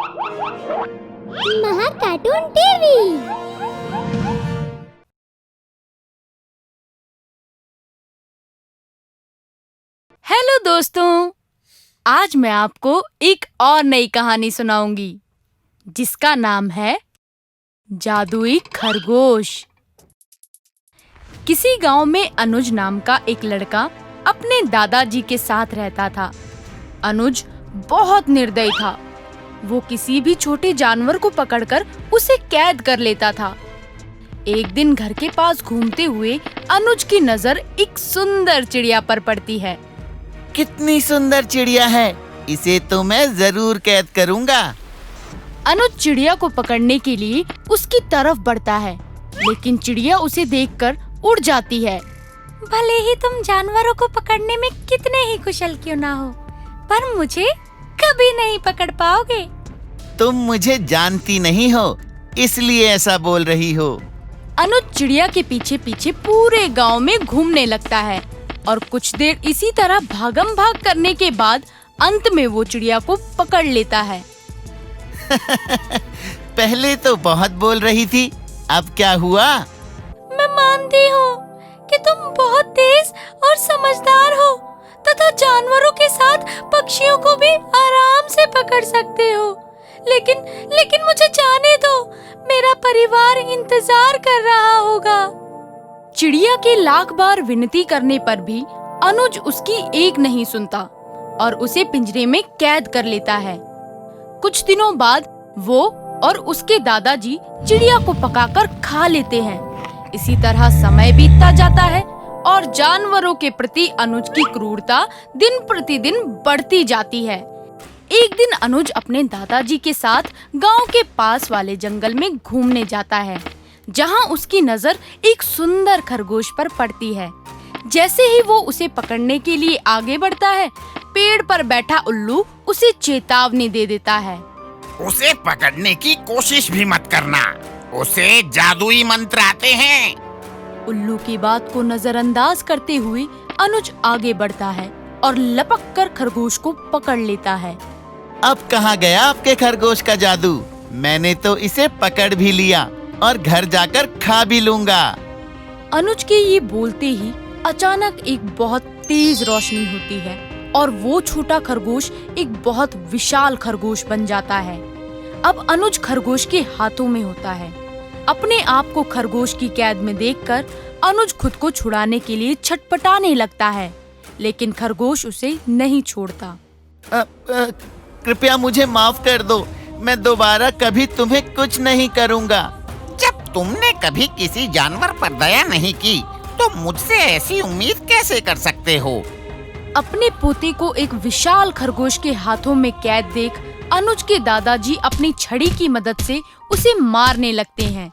महा cartoon TV. Hello दोस्तों, आज मैं आपको एक और नई कहानी सुनाऊंगी जिसका नाम है जादुई खरगोश। किसी गांव में अनुज नाम का एक लड़का अपने दादाजी के साथ रहता था। अनुज बहुत निर्दयी था। वो किसी भी छोटे जानवर को पकड़कर उसे कैद कर लेता था। एक दिन घर के पास घूमते हुए अनुज की नजर एक सुंदर चिड़िया पर पड़ती है। कितनी सुंदर चिड़िया है, इसे तो मैं जरूर कैद करूंगा। अनुज चिड़िया को पकड़ने के लिए उसकी तरफ बढ़ता है, लेकिन चिड़िया उसे देखकर उड़ जाती है। भले ही तुम जानवरों को पकड़ने में कितने ही कुशल क्यों ना हो, पर मुझे कभी नहीं पकड़ पाओगे। तुम मुझे जानती नहीं हो, इसलिए ऐसा बोल रही हो। अनुज चिड़िया के पीछे पीछे पूरे गांव में घूमने लगता है और कुछ देर इसी तरह भागम भाग करने के बाद अंत में वो चिड़िया को पकड़ लेता है। पहले तो बहुत बोल रही थी, अब क्या हुआ? मैं मानती हूँ कि तुम बहुत तेज और समझदार हो तथा जानवरों के साथ पक्षियों को भी आराम से पकड़ सकते हो, लेकिन मुझे जाने दो, मेरा परिवार इंतजार कर रहा होगा। चिड़िया के लाख बार विनती करने पर भी अनुज उसकी एक नहीं सुनता और उसे पिंजरे में कैद कर लेता है। कुछ दिनों बाद वो और उसके दादाजी चिड़िया को पकाकर खा लेते हैं। इसी तरह समय बीतता जाता है और जानवरों के प्रति अनुज की क्रूरता दिन प्रतिदिन बढ़ती जाती है। एक दिन अनुज अपने दादाजी के साथ गांव के पास वाले जंगल में घूमने जाता है, जहां उसकी नजर एक सुंदर खरगोश पर पड़ती है। जैसे ही वो उसे पकड़ने के लिए आगे बढ़ता है, पेड़ पर बैठा उल्लू उसे चेतावनी दे देता है। उसे पकड़ने की कोशिश भी मत करना, उसे जादुई मंत्र आते हैं। उल्लू की बात को नजरअंदाज करते हुए अनुज आगे बढ़ता है और लपक कर खरगोश को पकड़ लेता है। अब कहाँ गया आपके खरगोश का जादू? मैंने तो इसे पकड़ भी लिया और घर जाकर खा भी लूंगा। अनुज के ये बोलते ही अचानक एक बहुत तेज रोशनी होती है और वो छोटा खरगोश एक बहुत विशाल खरगोश बन जाता है। अब अनुज खरगोश के हाथों में होता है। अपने आप को खरगोश की कैद में देखकर अनुज खुद को छुड़ाने के लिए छटपटाने लगता है, लेकिन खरगोश उसे नहीं छोड़ता। कृपया मुझे माफ कर दो, मैं दोबारा कभी तुम्हें कुछ नहीं करूंगा। जब तुमने कभी किसी जानवर पर दया नहीं की, तो मुझसे ऐसी उम्मीद कैसे कर सकते हो? अपने पोते को एक विशाल खरगोश के हाथों में कैद देख अनुज के दादाजी अपनी छड़ी की मदद से उसे मारने लगते हैं,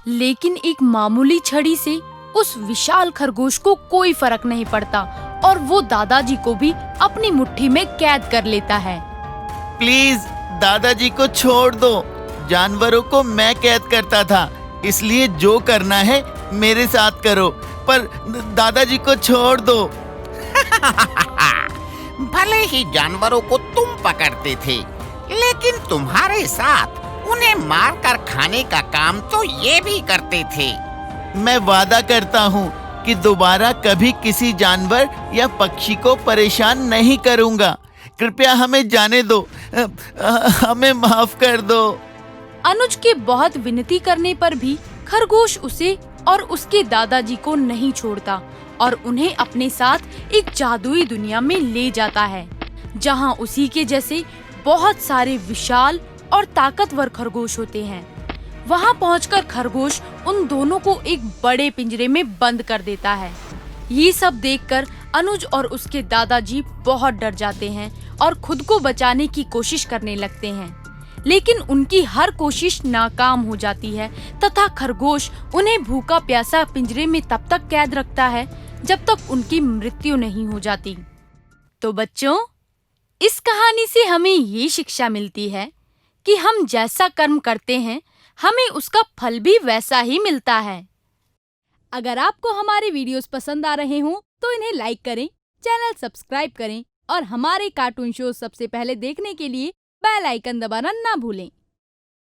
लेकिन एक मामूली छड़ी से उस विशाल खरगोश को कोई फर्क नहीं पड़ता और वो दादाजी को भी अपनी मुट्ठी में कैद कर लेता है। प्लीज दादाजी को छोड़ दो, जानवरों को मैं कैद करता था, इसलिए जो करना है मेरे साथ करो, पर दादाजी को छोड़ दो। भले ही जानवरों को तुम पकड़ते थे, लेकिन तुम्हारे साथ उन्हें मारकर खाने का काम तो ये भी करते थे। मैं वादा करता हूँ कि दोबारा कभी किसी जानवर या पक्षी को परेशान नहीं करूँगा। कृपया हमें जाने दो, हमें माफ कर दो। अनुज के बहुत विनती करने पर भी खरगोश उसे और उसके दादाजी को नहीं छोड़ता और उन्हें अपने साथ एक जादुई दुनिया में ले जाता है, जहां उसी के जैसे बहुत सारे विशाल और ताकतवर खरगोश होते हैं। वहां पहुंचकर खरगोश उन दोनों को एक बड़े पिंजरे में बंद कर देता है। ये सब देखकर अनुज और उसके दादाजी बहुत डर जाते हैं और खुद को बचाने की कोशिश करने लगते हैं, लेकिन उनकी हर कोशिश नाकाम हो जाती है तथा खरगोश उन्हें भूखा प्यासा पिंजरे में तब तक कैद रखता है जब तक उनकी मृत्यु नहीं हो जाती। तो बच्चों, इस कहानी से हमें ये शिक्षा मिलती है कि हम जैसा कर्म करते हैं, हमें उसका फल भी वैसा ही मिलता है। अगर आपको हमारे वीडियोस पसंद आ रहे हों तो इन्हें लाइक करें, चैनल सब्सक्राइब करें और हमारे कार्टून शो सबसे पहले देखने के लिए बेल आइकन दबाना ना भूलें।